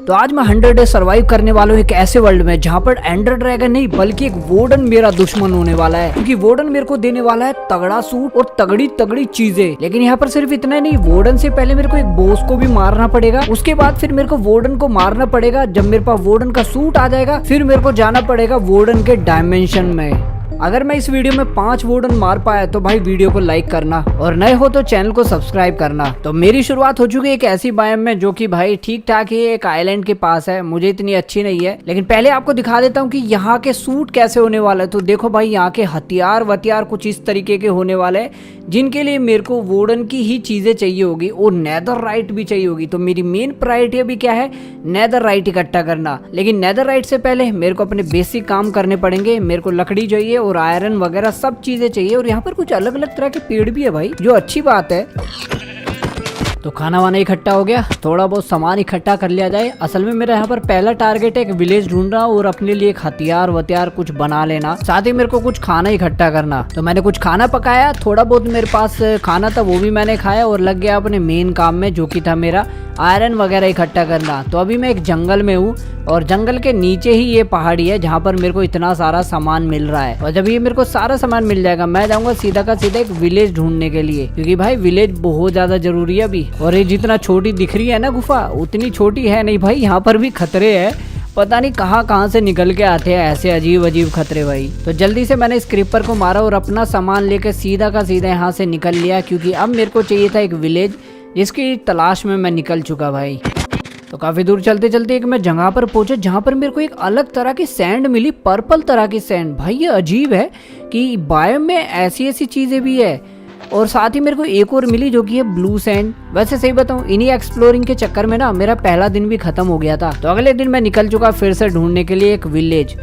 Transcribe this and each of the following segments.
तो आज मैं 100 डे सर्वाइव करने वाला हूँ एक ऐसे वर्ल्ड में जहाँ पर एंडर ड्रैगन नहीं बल्कि एक वोर्डन मेरा दुश्मन होने वाला है, क्योंकि वोर्डन मेरे को देने वाला है तगड़ा सूट और तगड़ी तगड़ी चीजें। लेकिन यहाँ पर सिर्फ इतना नहीं, वोर्डन से पहले मेरे को एक बॉस को भी मारना पड़ेगा, उसके बाद फिर मेरे को वोर्डन को मारना पड़ेगा। जब मेरे पास वोर्डन का सूट आ जाएगा फिर मेरे को जाना पड़ेगा वोर्डन के डायमेंशन में। अगर मैं इस वीडियो में 5 वोर्डन मार पाया तो भाई वीडियो को लाइक करना और नए हो तो चैनल को सब्सक्राइब करना। तो मेरी शुरुआत हो चुकी है एक ऐसी बायोम में जो कि भाई ठीक ठाक ही एक आइलैंड के पास है, मुझे इतनी अच्छी नहीं है। लेकिन पहले आपको दिखा देता हूँ कि यहाँ के सूट कैसे होने वाला है। तो देखो भाई यहाँ के हथियार वथियार कुछ इस तरीके के होने वाले हैं जिनके लिए मेरे को वोर्डन की ही चीजें चाहिए होगी और नेदरराइट भी चाहिए होगी। तो मेरी मेन प्रायोरिटी अभी क्या है, नेदरराइट इकट्ठा करना। लेकिन नेदरराइट से पहले मेरे को अपने बेसिक काम करने पड़ेंगे। मेरे को लकड़ी चाहिए और आयरन वगैरह सब चीजें चाहिए और यहाँ पर कुछ अलग अलग तरह के पेड़ भी है भाई, जो अच्छी बात है। तो खाना वाना इकट्ठा हो गया, थोड़ा बहुत सामान इकट्ठा कर लिया जाए। असल में मेरा यहाँ पर पहला टारगेट है एक विलेज ढूंढना और अपने लिए एक हथियार वथियार कुछ बना लेना, साथ ही मेरे को कुछ खाना इकट्ठा करना। तो मैंने कुछ खाना पकाया, थोड़ा बहुत मेरे पास खाना था वो भी मैंने खाया और लग गया अपने मेन काम में जो कि था मेरा आयरन वगैरह इकट्ठा करना। तो अभी मैं एक जंगल में हूँ और जंगल के नीचे ही ये पहाड़ी है जहाँ पर मेरे को इतना सारा सामान मिल रहा है। और जब ये मेरे को सारा सामान मिल जाएगा मैं जाऊंगा सीधा का सीधा एक विलेज ढूंढने के लिए, क्योंकि भाई विलेज बहुत ज्यादा जरूरी है अभी। और ये जितना छोटी दिख रही है ना गुफा उतनी छोटी है नहीं भाई, यहाँ पर भी खतरे है, पता नहीं कहाँ से निकल के आते हैं ऐसे अजीब अजीब खतरे भाई। तो जल्दी से मैंने इस क्रीपर को मारा और अपना सामान लेके सीधा का सीधा यहाँ से निकल लिया, क्योंकि अब मेरे को चाहिए था एक विलेज जिसकी तलाश में मैं निकल चुका भाई। तो काफी दूर चलते चलते एक मैं जगह पर पहुंचा जहां पर मेरे को एक अलग तरह की सैंड मिली, पर्पल तरह की सैंड। भाई ये अजीब है कि बायोम में ऐसी ऐसी चीजें भी है। और साथ ही मेरे को एक और मिली जो कि है ब्लू सैंड। वैसे सही बताऊं इन्हीं एक्सप्लोरिंग के चक्कर में ना मेरा पहला दिन भी खत्म हो गया था। तो अगले दिन मैं निकल चुका फिर से ढूंढने के लिए एक विलेज।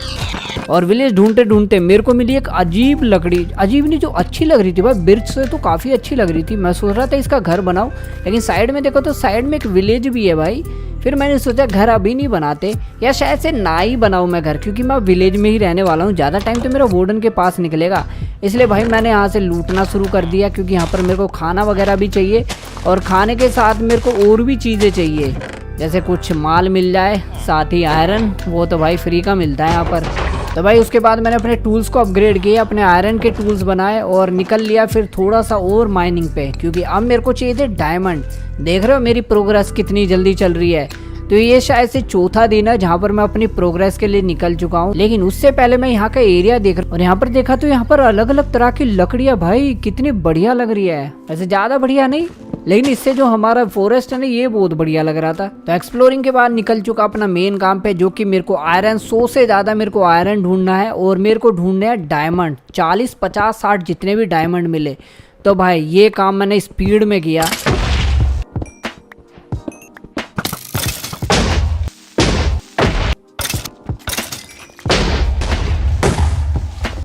और विलेज ढूंढते ढूंढते मेरे को मिली एक अजीब लकड़ी, अजीब नहीं जो अच्छी लग रही थी भाई, बिर्च से तो काफी अच्छी लग रही थी। मैं सोच रहा था इसका घर बनाऊं, लेकिन साइड में देखो तो साइड में एक विलेज भी है भाई। फिर मैंने सोचा घर अभी नहीं बनाते, या शायद से ना ही बनाऊं मैं घर, क्योंकि मैं विलेज में ही रहने वाला हूँ। ज़्यादा टाइम तो मेरा वोर्डन के पास निकलेगा, इसलिए भाई मैंने यहाँ से लूटना शुरू कर दिया, क्योंकि यहाँ पर मेरे को खाना वगैरह भी चाहिए और खाने के साथ मेरे को और भी चीज़ें चाहिए, जैसे कुछ माल मिल जाए, साथ ही आयरन, वो तो भाई फ्री का मिलता है यहाँ पर। तो भाई उसके बाद मैंने अपने टूल्स को अपग्रेड किए, अपने आयरन के टूल्स बनाए और निकल लिया फिर थोड़ा सा और माइनिंग पे, क्योंकि अब मेरे को चाहिए थे डायमंड। देख रहे हो मेरी प्रोग्रेस कितनी जल्दी चल रही है। तो ये शायद से चौथा दिन है जहाँ पर मैं अपनी प्रोग्रेस के लिए निकल चुका हूँ। लेकिन उससे पहले मैं यहाँ का एरिया देख रहा हूँ और यहाँ पर देखा तो यहाँ पर अलग अलग तरह की लकड़ियाँ भाई कितनी बढ़िया लग रही है। वैसे ज्यादा बढ़िया नहीं, लेकिन इससे जो हमारा फॉरेस्ट है ना ये बहुत बढ़िया लग रहा था। तो एक्सप्लोरिंग के बाद निकल चुका अपना मेन काम पे, जो कि मेरे को आयरन 100 से ज्यादा मेरे को आयरन ढूंढना है और मेरे को ढूंढने हैं डायमंड 40 50 60 जितने भी डायमंड मिले। तो भाई ये काम मैंने स्पीड में किया।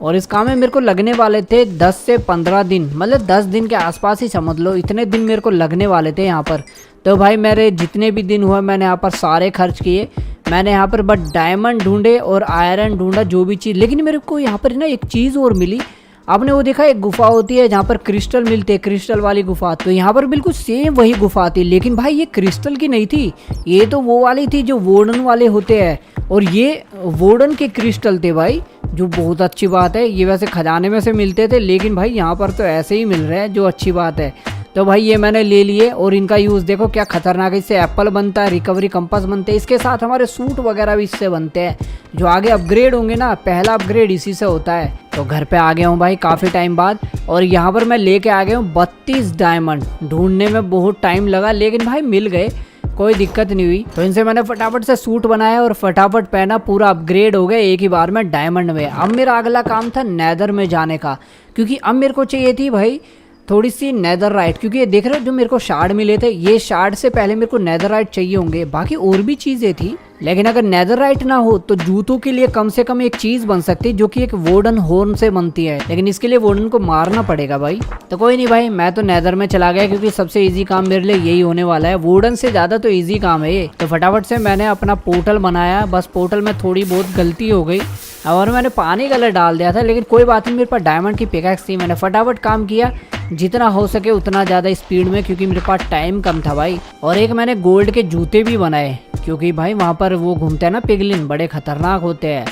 और इस काम में मेरे को लगने वाले थे 10 से 15 दिन, मतलब 10 दिन के आसपास ही समझ लो, इतने दिन मेरे को लगने वाले थे यहाँ पर। तो भाई मेरे जितने भी दिन हुए मैंने यहाँ पर सारे खर्च किए। मैंने यहाँ पर बस डायमंड ढूंढे और आयरन ढूंढा, जो भी चीज़। लेकिन मेरे को यहाँ पर ना एक चीज़ और मिली। आपने वो देखा एक गुफा होती है जहाँ पर क्रिस्टल मिलते हैं, क्रिस्टल वाली गुफा। तो यहाँ पर बिल्कुल सेम वही गुफा थी, लेकिन भाई ये क्रिस्टल की नहीं थी, ये तो वो वाली थी जो वोर्डन वाले होते हैं। और ये वोर्डन के क्रिस्टल थे भाई, जो बहुत अच्छी बात है। ये वैसे खजाने में से मिलते थे, लेकिन भाई यहाँ पर तो ऐसे ही मिल रहे हैं, जो अच्छी बात है। तो भाई ये मैंने ले लिए और इनका यूज़ देखो क्या खतरनाक है। इससे एप्पल बनता है, रिकवरी कंपास बनते हैं, इसके साथ हमारे सूट वगैरह भी इससे बनते हैं, जो आगे अपग्रेड होंगे ना, पहला अपग्रेड इसी से होता है। तो घर पे आ गया हूँ भाई काफ़ी टाइम बाद और यहाँ पर मैं लेके आ गया हूँ 32 डायमंड। ढूंढने में बहुत टाइम लगा, लेकिन भाई मिल गए, कोई दिक्कत नहीं हुई। तो इनसे मैंने फटाफट से सूट बनाया और फटाफट पहना, पूरा अपग्रेड हो गया एक ही बार में डायमंड में। अब मेरा अगला काम था नेदर में जाने का, क्योंकि अब मेरे को चाहिए थी भाई थोड़ी सी नेदरराइट, क्योंकि ये देख रहे हो जो मेरे को शार्ड मिले थे, ये शार्ड से पहले मेरे को नेदरराइट चाहिए होंगे। बाकी और भी चीजें थी, लेकिन अगर नेदरराइट ना हो तो जूतों के लिए कम से कम एक चीज बन सकती है, जो कि एक वोर्डन हॉर्न से बनती है। लेकिन इसके लिए वोर्डन को मारना पड़ेगा भाई। तो कोई नहीं भाई, मैं तो नेदर में चला गया, क्योंकि सबसे इजी काम मेरे लिए यही होने वाला है। वोर्डन से ज्यादा तो इजी काम है ये। तो फटाफट से मैंने अपना पोर्टल बनाया, बस पोर्टल में थोड़ी बहुत गलती हो गई और मैंने पानी गलत डाल दिया था, लेकिन कोई बात नहीं, मेरे पास डायमंड की पिकैक्स थी। मैंने फटाफट काम किया, जितना हो सके उतना ज़्यादा स्पीड में, क्योंकि मेरे पास टाइम कम था भाई। और एक मैंने गोल्ड के जूते भी बनाए, क्योंकि भाई वहाँ पर वो घूमते हैं ना पिगलिन, बड़े खतरनाक होते हैं।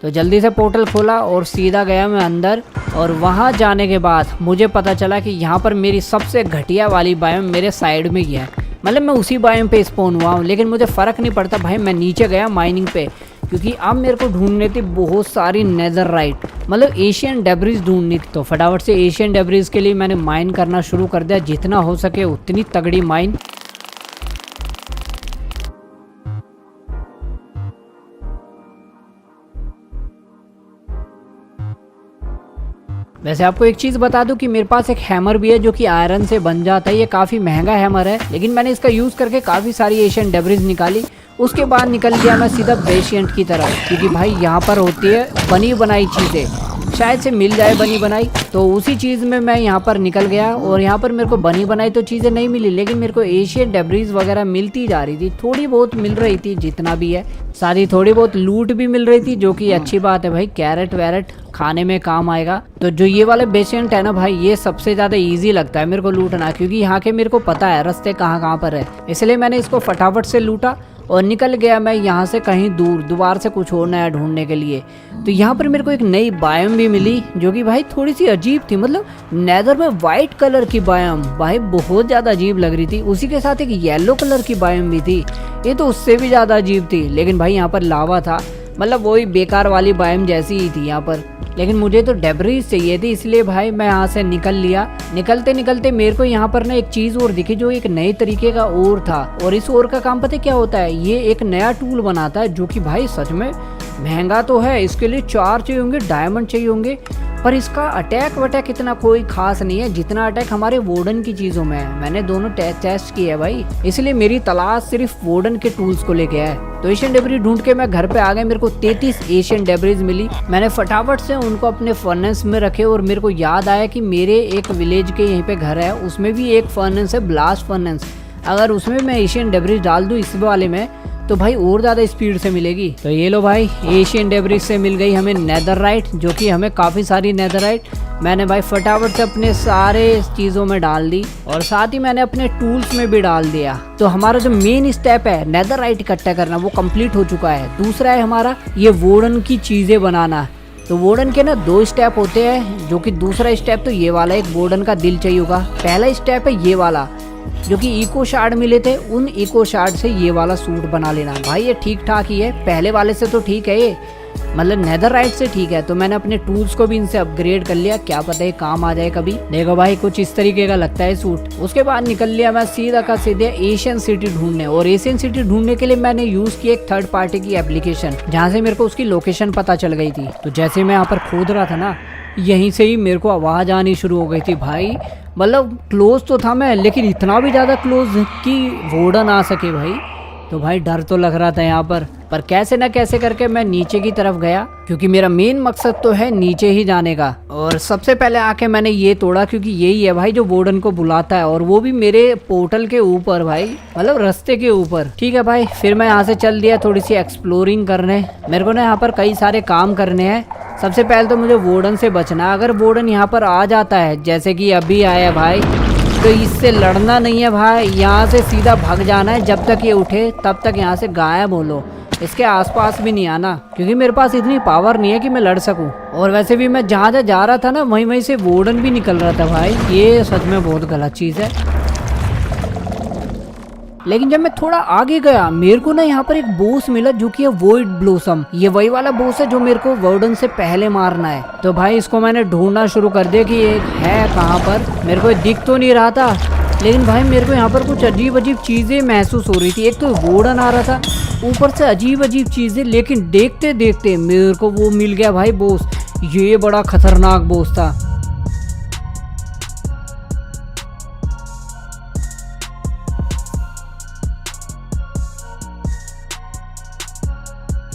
तो जल्दी से पोर्टल खोला और सीधा गया मैं अंदर। और वहाँ जाने के बाद मुझे पता चला कि यहाँ पर मेरी सबसे घटिया वाली बायोम मेरे साइड में ही है। मतलब मैं उसी बायोम पे स्पॉन हुआ हूँ, लेकिन मुझे फ़र्क नहीं पड़ता भाई। मैं नीचे गया माइनिंग पे, क्योंकि अब मेरे को ढूंढनी थी बहुत सारी नेदरराइट, मतलब एशियन डेब्रिज ढूंढनी थी। तो फटाफट से एशियन डेब्रिज के लिए मैंने माइन करना शुरू कर दिया, जितना हो सके उतनी तगड़ी माइन। वैसे आपको एक चीज़ बता दूं कि मेरे पास एक हैमर भी है जो कि आयरन से बन जाता है। ये काफ़ी महंगा हैमर है, लेकिन मैंने इसका यूज़ करके काफ़ी सारी एशियन डेब्रिज निकाली। उसके बाद निकल गया मैं सीधा बेसमेंट की तरफ, क्योंकि भाई यहाँ पर होती है बनी बनाई चीज़ें, शायद से मिल जाए बनी बनाई। तो उसी चीज़ में मैं यहाँ पर निकल गया, और यहाँ पर मेरे को बनी बनाई तो चीज़ें नहीं मिली, लेकिन मेरे को एशियन डेब्रिज वगैरह मिलती जा रही थी, थोड़ी बहुत मिल रही थी जितना भी है। साथ ही थोड़ी बहुत लूट भी मिल रही थी, जो कि अच्छी बात है भाई। कैरेट वैरेट खाने में काम आएगा। तो जो ये वाले बेसमेंट है ना भाई, ये सबसे ज़्यादा ईजी लगता है मेरे को लूटना, क्योंकि यहाँ के मेरे को पता है रास्ते कहाँ कहाँ पर है। इसलिए मैंने इसको फटाफट से लूटा और निकल गया मैं यहाँ से कहीं दूर, दोबारा से कुछ और नया ढूंढने के लिए। तो यहाँ पर मेरे को एक नई बायोम भी मिली, जो कि भाई थोड़ी सी अजीब थी। मतलब नेदर में वाइट कलर की बायोम भाई बहुत ज़्यादा अजीब लग रही थी। उसी के साथ एक येलो कलर की बायोम भी थी, ये तो उससे भी ज़्यादा अजीब थी। लेकिन भाई यहाँ पर लावा था, मतलब वही बेकार वाली बायोम जैसी ही थी यहाँ पर। लेकिन मुझे तो डेब्रिज चाहिए थी, इसलिए भाई मैं यहाँ से निकल लिया। निकलते निकलते मेरे को यहाँ पर ना एक चीज़ और दिखी, जो एक नए तरीके का ओर था। और इस ओर का काम पता है क्या होता है? ये एक नया टूल बनाता है, जो कि भाई सच में महंगा तो है। इसके लिए 4 चाहिए होंगे, डायमंड चाहिए होंगे, पर इसका अटैक वटैक इतना कोई खास नहीं है जितना अटैक हमारे वोर्डन की चीज़ों में है। मैंने दोनों टेस्ट किए है भाई, इसलिए मेरी तलाश सिर्फ वोर्डन के टूल्स को लेके है। तो एशियन डेब्रिज ढूंढ के मैं घर पे आ गया। मेरे को 33 एशियन डेब्रिज मिली। मैंने फटाफट से उनको अपने फर्नेस में रखे, और मेरे को याद आया कि मेरे एक विलेज के यहीं पे घर है, उसमें भी एक फर्नेस है, ब्लास्ट फर्नेस। अगर उसमें मैं एशियन डेब्रिज डाल दूँ इस वाले में, तो भाई और ज़्यादा स्पीड से मिलेगी। तो ये लो भाई, एशियन डेब्रिज से मिल गई हमें नेदरराइट, जो कि हमें काफ़ी सारी नेदरराइट मैंने भाई फटाफट से अपने सारे चीज़ों में डाल दी, और साथ ही मैंने अपने टूल्स में भी डाल दिया। तो हमारा जो मेन स्टेप है नेदरराइट इकट्ठा करना, वो कंप्लीट हो चुका है। दूसरा है हमारा ये वोर्डन की चीज़ें बनाना। तो वोर्डन के ना 2 स्टेप होते हैं, जो कि दूसरा स्टेप तो ये वाला, एक वोर्डन का दिल चाहिए होगा। पहला स्टेप है ये वाला, जो कि इको शार्ड मिले थे, उन इको शार्ड से ये वाला सूट बना लेना। भाई ये ठीक ठाक ही है, पहले वाले से तो ठीक है ये, मतलब नेदरराइट से ठीक है। तो मैंने अपने टूल्स को भी इनसे अपग्रेड कर लिया, क्या पता है काम आ जाए कभी। देखो भाई कुछ इस तरीके का लगता है सूट। उसके बाद निकल लिया मैं सीधा का सीधे एशियन सिटी ढूंढने। और एशियन सिटी ढूंढने के लिए मैंने यूज किया एक थर्ड पार्टी की एप्लीकेशन, जहाँ से मेरे को उसकी लोकेशन पता चल गई थी। तो जैसे मैं यहाँ पर खोद रहा था ना, यहीं से ही मेरे को आवाज़ आनी शुरू हो गई थी भाई। मतलब क्लोज तो था मैं, लेकिन इतना भी ज़्यादा क्लोज कि वोर्डन आ सके भाई। तो भाई डर तो लग रहा था यहाँ पर कैसे ना कैसे करके मैं नीचे की तरफ गया, क्योंकि मेरा मेन मकसद तो है नीचे ही जाने का। और सबसे पहले आके मैंने ये तोड़ा, क्योंकि यही है भाई जो वोर्डन को बुलाता है, और वो भी मेरे पोर्टल के ऊपर भाई, मतलब रास्ते के ऊपर। ठीक है भाई, फिर मैं यहाँ से चल दिया थोड़ी सी एक्सप्लोरिंग करने। मेरे को ना यहाँ पर कई सारे काम करने हैं। सबसे पहले तो मुझे वोर्डन से बचना है। अगर वोर्डन यहाँ पर आ जाता है, जैसे कि अभी आया भाई, तो इससे लड़ना नहीं है भाई, यहाँ से सीधा भाग जाना है। जब तक ये उठे तब तक यहाँ से गायब हो लो, इसके आसपास भी नहीं आना, क्योंकि मेरे पास इतनी पावर नहीं है कि मैं लड़ सकूं। और वैसे भी मैं जहाँ जा रहा था ना, वहीं से वोर्डन भी निकल रहा था भाई। ये सच में बहुत गलत चीज़ है। लेकिन जब मैं थोड़ा आगे गया, मेरे को ना यहाँ पर एक बॉस मिला, जो कि है वॉइड ब्लोसम। ये वही वाला बॉस है जो मेरे को वोर्डन से पहले मारना है। तो भाई इसको मैंने ढूंढना शुरू कर दिया कि ये है कहाँ पर। मेरे को दिख तो नहीं रहा था, लेकिन भाई मेरे को यहाँ पर कुछ अजीब अजीब चीज़ें महसूस हो रही थी। एक तो वोर्डन आ रहा था, ऊपर से अजीब अजीब चीज़ें। लेकिन देखते देखते मेरे को वो मिल गया भाई बॉस। ये बड़ा खतरनाक बॉस था।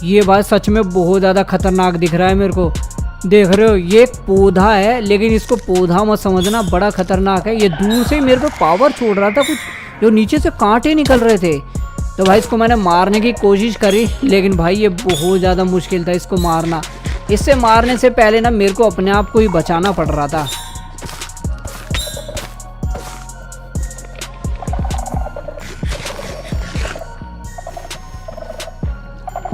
ये बात सच में बहुत ज़्यादा खतरनाक दिख रहा है मेरे को। देख रहे हो, ये एक पौधा है, लेकिन इसको पौधा मत समझना, बड़ा खतरनाक है। ये दूर से ही मेरे को पावर छोड़ रहा था कुछ, जो नीचे से कांटे निकल रहे थे। तो भाई इसको मैंने मारने की कोशिश करी, लेकिन भाई ये बहुत ज़्यादा मुश्किल था इसको मारना। इससे मारने से पहले ना मेरे को अपने आप को ही बचाना पड़ रहा था।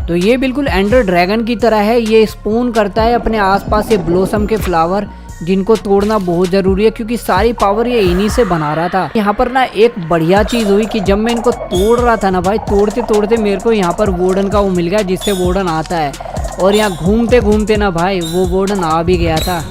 तो ये बिल्कुल एंडर ड्रैगन की तरह है, ये स्पॉन करता है अपने आसपास ये ब्लोसम के फ्लावर, जिनको तोड़ना बहुत जरूरी है क्योंकि सारी पावर ये इन्हीं से बना रहा था। यहाँ पर ना एक बढ़िया चीज हुई कि जब मैं इनको तोड़ रहा था ना भाई, तोड़ते तोड़ते मेरे को यहाँ पर वार्डन का वो मिल गया जिससे वार्डन आता है, और यहाँ घूमते घूमते ना भाई वो वार्डन आ भी गया था।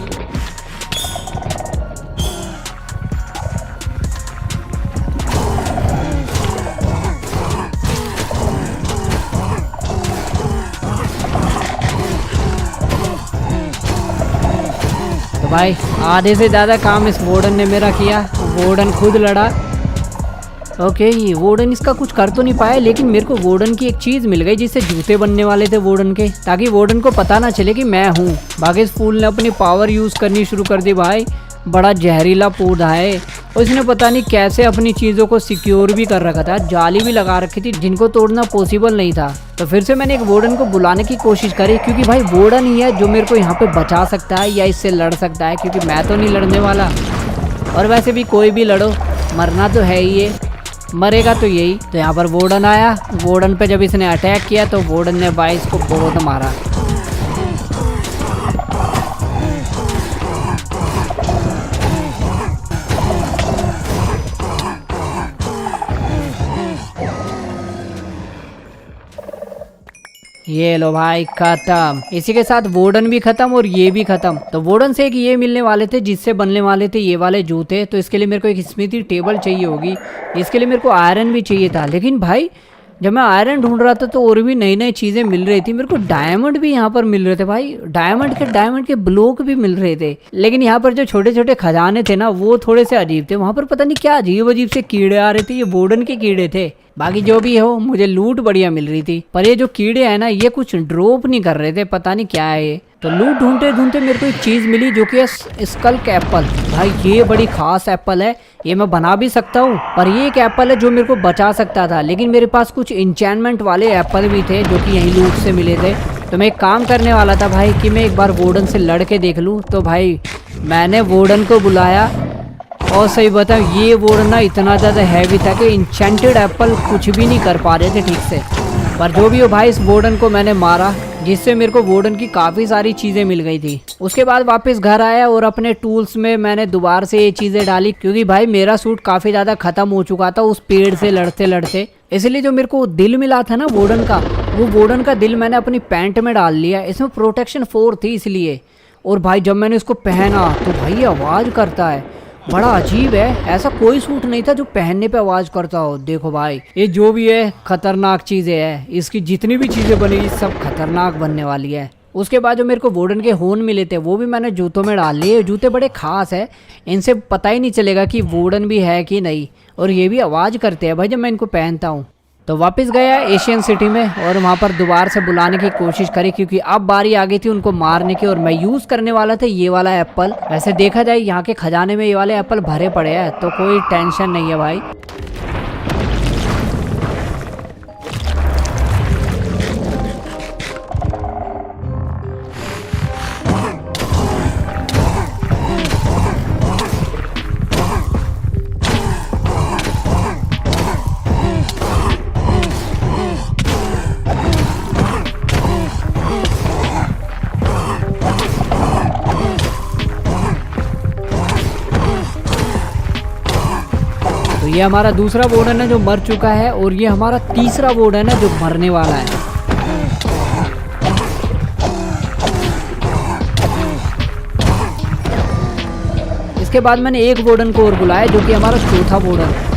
भाई आधे से ज़्यादा काम इस वार्डन ने मेरा किया, वार्डन खुद लड़ा। ओके, ये वार्डन इसका कुछ कर तो नहीं पाया, लेकिन मेरे को वार्डन की एक चीज़ मिल गई जिससे जूते बनने वाले थे वार्डन के, ताकि वार्डन को पता ना चले कि मैं हूँ। बाकी फूल ने अपनी पावर यूज़ करनी शुरू कर दी भाई, बड़ा जहरीला पौधा है, और इसने पता नहीं कैसे अपनी चीज़ों को सिक्योर भी कर रखा था, जाली भी लगा रखी थी जिनको तोड़ना पॉसिबल नहीं था। तो फिर से मैंने एक वार्डन को बुलाने की कोशिश करी, क्योंकि भाई वार्डन ही है जो मेरे को यहाँ पे बचा सकता है या इससे लड़ सकता है, क्योंकि मैं तो नहीं लड़ने वाला। और वैसे भी कोई भी लड़ो, मरना तो है ही, ये मरेगा तो यही। तो यहाँ पर वार्डन आया, वार्डन पे जब इसने अटैक किया तो वार्डन ने भाई इसको बहुत मारा। ये लो भाई खत्म, इसी के साथ वार्डन भी खत्म और ये भी खत्म। तो वार्डन से एक ये मिलने वाले थे जिससे बनने वाले थे ये वाले जूते। तो इसके लिए मेरे को एक स्मिथी टेबल चाहिए होगी, इसके लिए मेरे को आयरन भी चाहिए था। लेकिन भाई जब मैं आयरन ढूंढ रहा था तो और भी नई नई चीज़ें मिल रही थी, मेरे को डायमंड भी यहाँ पर मिल रहे थे भाई, डायमंड के ब्लॉक भी मिल रहे थे। लेकिन यहाँ पर जो छोटे छोटे खजाने थे ना वो थोड़े से अजीब थे, वहाँ पर पता नहीं क्या अजीब अजीब से कीड़े आ रहे थे, ये वार्डन के कीड़े थे। बाकी जो भी हो मुझे लूट बढ़िया मिल रही थी, पर ये जो कीड़े हैं ना ये कुछ ड्रॉप नहीं कर रहे थे, पता नहीं क्या है ये। तो लूट ढूंढते ढूंढते मेरे को एक चीज़ मिली जो कि है स्कल्क एप्पल। भाई ये बड़ी खास एप्पल है, ये मैं बना भी सकता हूँ, पर ये एक एप्पल है जो मेरे को बचा सकता था। लेकिन मेरे पास कुछ इंचैनमेंट वाले एप्पल भी थे जो कि यहीं लूट से मिले थे। तो मैं एक काम करने वाला था भाई कि मैं एक बार वार्डन से लड़ के देख लूँ। तो भाई मैंने वार्डन को बुलाया, और सही बताऊँ ये वार्डन ना इतना ज़्यादा हैवी था कि इंचेंटेड एप्पल कुछ भी नहीं कर पा रहे थे ठीक से। पर जो भी हो भाई, इस वार्डन को मैंने मारा जिससे मेरे को वार्डन की काफ़ी सारी चीज़ें मिल गई थी। उसके बाद वापस घर आया और अपने टूल्स में मैंने दोबारा से ये चीज़ें डाली, क्योंकि भाई मेरा सूट काफ़ी ज़्यादा ख़त्म हो चुका था उस पेड़ से लड़ते लड़ते। इसलिए जो मेरे को दिल मिला था ना वार्डन का, वो वार्डन का दिल मैंने अपनी पैंट में डाल लिया। इसमें प्रोटेक्शन 4 थी इसलिए। और भाई जब मैंने इसको पहना तो भाई आवाज़ करता है, बड़ा अजीब है, ऐसा कोई सूट नहीं था जो पहनने पे आवाज़ करता हो। देखो भाई ये जो भी है खतरनाक चीज़ें है, इसकी जितनी भी चीज़ें बनेगी सब खतरनाक बनने वाली है। उसके बाद जो मेरे को वार्डन के होर्न मिले थे वो भी मैंने जूतों में डाल लिए। जूते बड़े खास है, इनसे पता ही नहीं चलेगा कि वार्डन भी है कि नहीं, और ये भी आवाज़ करते हैं भाई जब मैं इनको पहनता हूँ। तो वापस गया एशियन सिटी में और वहाँ पर दोबारा से बुलाने की कोशिश करी, क्योंकि अब बारी आ गई थी उनको मारने की, और मैं यूज़ करने वाला था ये वाला एप्पल। वैसे देखा जाए यहाँ के खजाने में ये वाले एप्पल भरे पड़े हैं, तो कोई टेंशन नहीं है भाई। तो ये हमारा दूसरा वार्डन है जो मर चुका है, और ये हमारा तीसरा वार्डन है जो मरने वाला है। इसके बाद मैंने एक वार्डन को और बुलाया जो कि हमारा चौथा वार्डन।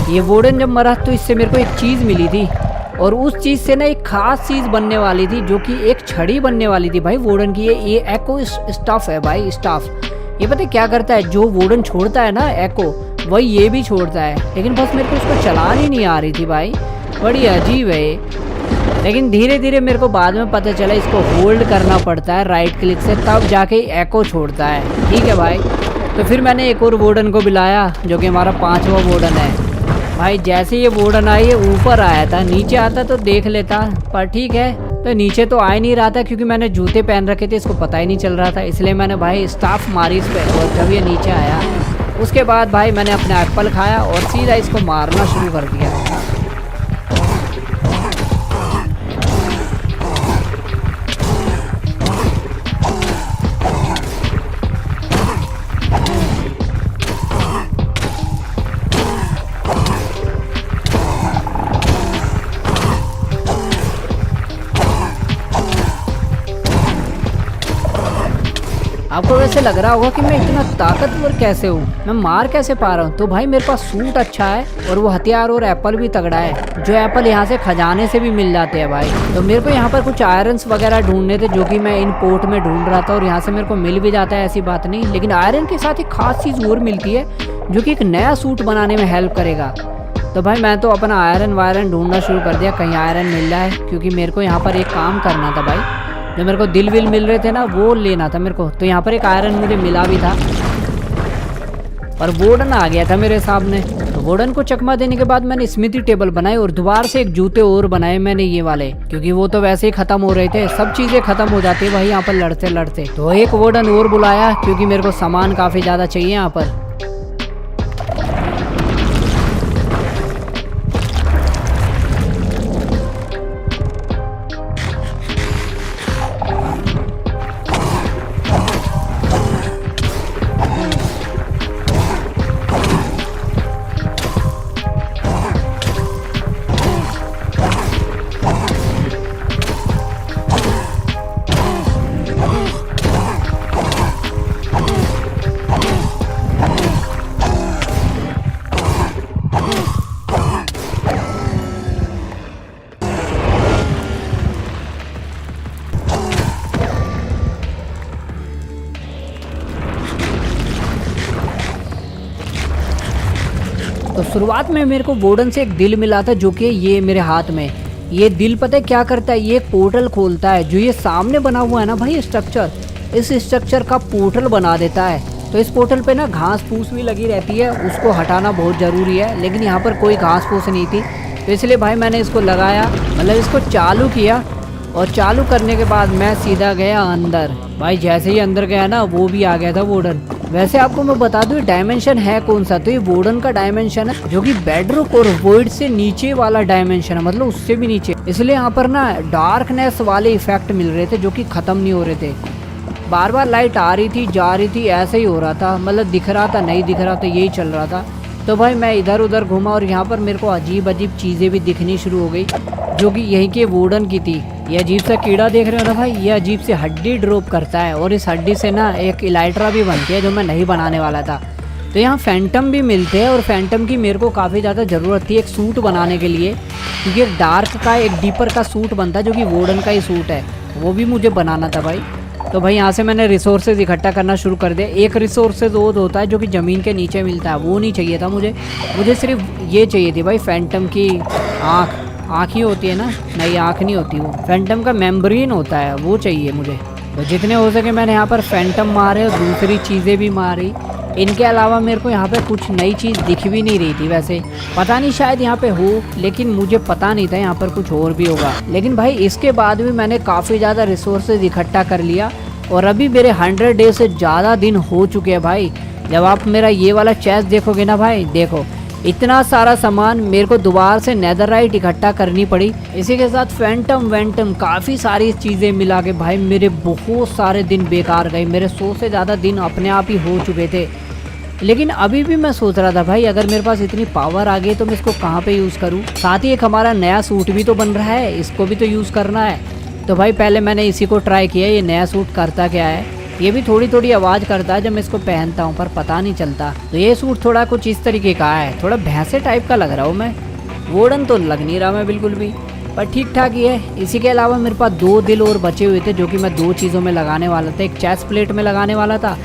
ये वार्डन जब मरा तो इससे मेरे को एक चीज़ मिली थी, और उस चीज़ से ना एक खास चीज़ बनने वाली थी जो कि एक छड़ी बनने वाली थी भाई वार्डन की। ये एको स्टाफ है भाई, स्टाफ। ये पता है क्या करता है, जो वार्डन छोड़ता है ना एको, वही ये भी छोड़ता है। लेकिन बस मेरे को इसको चलानी नहीं आ रही थी भाई, बड़ी अजीब है ये। लेकिन धीरे धीरे मेरे को बाद में पता चला इसको होल्ड करना पड़ता है राइट क्लिक से, तब जाके एको छोड़ता है। ठीक है भाई, तो फिर मैंने एक और वार्डन को बुलाया जो कि हमारा 5वां वार्डन है। भाई जैसे ये वोडन आया ये ऊपर आया था, नीचे आता तो देख लेता, पर ठीक है। तो नीचे तो आ ही नहीं रहा था क्योंकि मैंने जूते पहन रखे थे, इसको पता ही नहीं चल रहा था, इसलिए मैंने भाई स्टाफ मारी इस पे। और जब ये नीचे आया उसके बाद भाई मैंने अपना एप्पल खाया और सीधा इसको मारना शुरू कर दिया। आपको वैसे लग रहा होगा कि मैं इतना ताकतवर कैसे हूँ, मैं मार कैसे पा रहा हूँ। तो भाई मेरे पास सूट अच्छा है और वो हथियार और एप्पल भी तगड़ा है, जो एप्पल यहाँ से खजाने से भी मिल जाते हैं भाई। तो मेरे को यहाँ पर कुछ आयरन्स वगैरह ढूंढने थे जो कि मैं इन पोर्ट में ढूंढ रहा था और यहाँ से मेरे को मिल भी जाता है, ऐसी बात नहीं। लेकिन आयरन के साथ एक खास चीज़ और मिलती है जो कि एक नया सूट बनाने में हेल्प करेगा। तो भाई मैं तो अपना आयरन वायरन ढूंढना शुरू कर दिया, कहीं आयरन मिल रहा है, क्योंकि मेरे को यहाँ पर एक काम करना था भाई। जो मेरे को दिल विल मिल रहे थे ना वो लेना था मेरे को। तो यहाँ पर एक आयरन मुझे मिला भी था, पर वोडन आ गया था मेरे सामने। तो वोडन को चकमा देने के बाद मैंने स्मिथी टेबल बनाए और दोबारा से एक जूते और बनाए मैंने ये वाले, क्योंकि वो तो वैसे ही खत्म हो रहे थे, सब चीजें खत्म हो जाती है भाई यहाँ पर लड़ते लड़ते। तो एक वोडन और बुलाया क्योंकि मेरे को सामान काफी ज्यादा चाहिए यहाँ पर। तो शुरुआत में मेरे को वोडन से एक दिल मिला था जो कि ये मेरे हाथ में। ये दिल पता है क्या करता है, ये एक पोर्टल खोलता है। जो ये सामने बना हुआ है ना भाई स्ट्रक्चर, इस स्ट्रक्चर का पोर्टल बना देता है। तो इस पोर्टल पे ना घास फूस भी लगी रहती है, उसको हटाना बहुत ज़रूरी है, लेकिन यहाँ पर कोई घास फूस नहीं थी। तो इसलिए भाई मैंने इसको लगाया, मतलब इसको चालू किया, और चालू करने के बाद मैं सीधा गया अंदर। भाई जैसे ही अंदर गया ना वो भी आ गया था वोडन। वैसे आपको मैं बता दूं डायमेंशन है कौन सा, तो ये वोडन का डायमेंशन है जो कि बेडरूक और वॉइड से नीचे वाला डायमेंशन है, मतलब उससे भी नीचे। इसलिए यहाँ पर ना डार्कनेस वाले इफेक्ट मिल रहे थे जो कि खत्म नहीं हो रहे थे। बार बार लाइट आ रही थी जा रही थी, ऐसे ही हो रहा था, मतलब दिख रहा था नहीं दिख रहा था, यही चल रहा था। तो भाई मैं इधर उधर घूमा और यहाँ पर मेरे को अजीब अजीब चीज़ें भी दिखनी शुरू हो गई जो कि यहीं के वोडन की थी। ये अजीब सा कीड़ा देख रहे हो ना भाई, ये अजीब सी हड्डी ड्रॉप करता है और इस हड्डी से ना एक इलाइट्रा भी बनती है जो मैं नहीं बनाने वाला था। तो यहाँ फैंटम भी मिलते हैं और फैंटम की मेरे को काफ़ी ज़्यादा ज़रूरत थी एक सूट बनाने के लिए, क्योंकि एक डार्क का एक डीपर का सूट बनता है जो कि वोडन का ही सूट है, वो भी मुझे बनाना था भाई। तो भाई यहाँ से मैंने रिसोर्सेज इकट्ठा करना शुरू कर दिया। एक रिसोर्सेज वो होता है जो कि ज़मीन के नीचे मिलता है, वो नहीं चाहिए था मुझे सिर्फ ये चाहिए थी भाई फैंटम की आँख ही होती है ना, नहीं आँख नहीं होती, वो फैंटम का मेम्ब्रेन होता है, वो चाहिए मुझे। तो जितने हो सके मैंने यहाँ पर फैंटम मारे और दूसरी चीज़ें भी मारी। इनके अलावा मेरे को यहाँ पे कुछ नई चीज़ दिख भी नहीं रही थी, वैसे पता नहीं शायद यहाँ पे हो, लेकिन मुझे पता नहीं था यहाँ पर कुछ और भी होगा। लेकिन भाई इसके बाद भी मैंने काफ़ी ज़्यादा रिसोर्सेज इकट्ठा कर लिया और अभी मेरे 100 डेज से ज़्यादा दिन हो चुके हैं भाई। जब आप मेरा ये वाला चेस्ट देखोगे ना भाई, देखो इतना सारा सामान मेरे को दोबारा से नेदरराइट इकट्ठा करनी पड़ी, इसी के साथ फैंटम वेंटम काफ़ी सारी चीज़ें मिला के भाई मेरे बहुत सारे दिन बेकार गए। मेरे 100 से ज़्यादा दिन अपने आप ही हो चुके थे। लेकिन अभी भी मैं सोच रहा था भाई अगर मेरे पास इतनी पावर आ गई तो मैं इसको कहाँ पे यूज़ करूँ। साथ ही एक हमारा नया सूट भी तो बन रहा है, इसको भी तो यूज़ करना है। तो भाई पहले मैंने इसी को ट्राई किया, ये नया सूट करता क्या है। ये भी थोड़ी थोड़ी आवाज़ करता है जब मैं इसको पहनता हूँ, पर पता नहीं चलता। तो ये सूट थोड़ा कुछ इस तरीके का है, थोड़ा भैंसे टाइप का लग रहा हूँ मैं, वोडन तो लग नहीं रहा मैं बिल्कुल भी, पर ठीक ठाक ही है। इसी के अलावा मेरे पास 2 दिल और बचे हुए थे जो कि मैं 2 चीज़ों में लगाने वाला था। एक चेस्ट प्लेट में लगाने वाला था,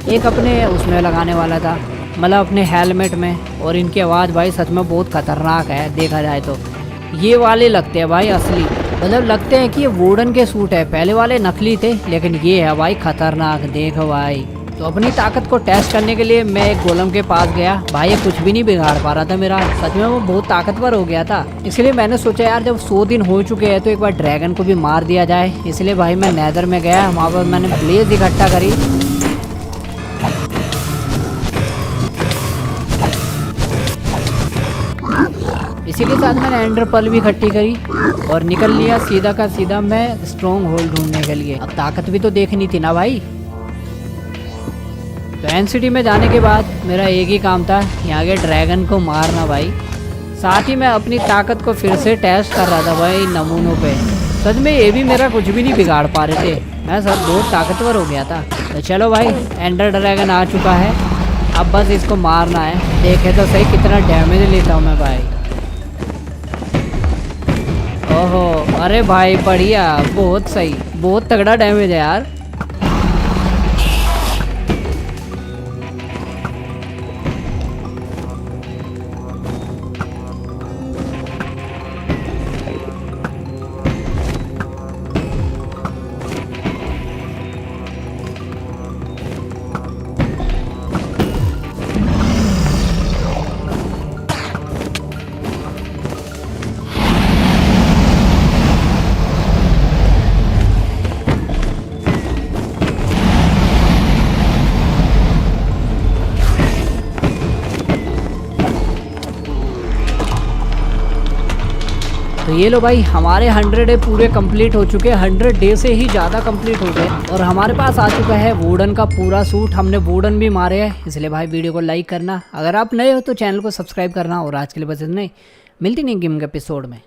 एक अपने उसमें लगाने वाला था, मतलब अपने हेलमेट में। और इनकी आवाज़ भाई सच में बहुत खतरनाक है देखा जाए तो। ये वाले लगते हैं भाई असली, मतलब लगते हैं कि ये वोडन के सूट है। पहले वाले नकली थे लेकिन ये है भाई खतरनाक, देखो भाई तो अपनी ताकत को टेस्ट करने के लिए मैं एक गोलम के पास गया। भाई ये कुछ भी नहीं बिगाड़ पा रहा था मेरा, सच में वो बहुत ताकतवर हो गया था। इसलिए मैंने सोचा यार जब 100 दिन हो चुके हैं तो एक बार ड्रैगन को भी मार दिया जाए। इसलिए भाई मैं नेदर में गया, वहाँ पर मैंने ब्लेज इकट्ठा करी। इसी के साथ मैंने एंडर पर्ल भी इकट्ठी करी और निकल लिया सीधा का सीधा मैं स्ट्रॉन्ग होल्ड ढूंढने के लिए। अब ताकत भी तो देखनी थी ना भाई। तो एनसीटी में जाने के बाद मेरा एक ही काम था, यहाँ के ड्रैगन को मारना भाई। साथ ही मैं अपनी ताकत को फिर से टेस्ट कर रहा था भाई नमूनों पे। सच में ये भी मेरा कुछ भी नहीं बिगाड़ पा रहे थे, मैं सब बहुत ताकतवर हो गया था। तो चलो भाई एंडर ड्रैगन आ चुका है, अब बस इसको मारना है। देखे तो सही कितना डैमेज लेता हूँ मैं भाई। ओहो अरे भाई बढ़िया, बहुत सही, बहुत तगड़ा डैमेज है यार। तो ये लो भाई हमारे 100 डे पूरे कंप्लीट हो चुके हैं, 100 डे से ही ज़्यादा कंप्लीट हो गए और हमारे पास आ चुका है वुडन का पूरा सूट। हमने वुडन भी मारे हैं, इसलिए भाई वीडियो को लाइक करना, अगर आप नए हो तो चैनल को सब्सक्राइब करना। और आज के लिए बस इतना ही, मिलती नहीं गेम के एपिसोड में।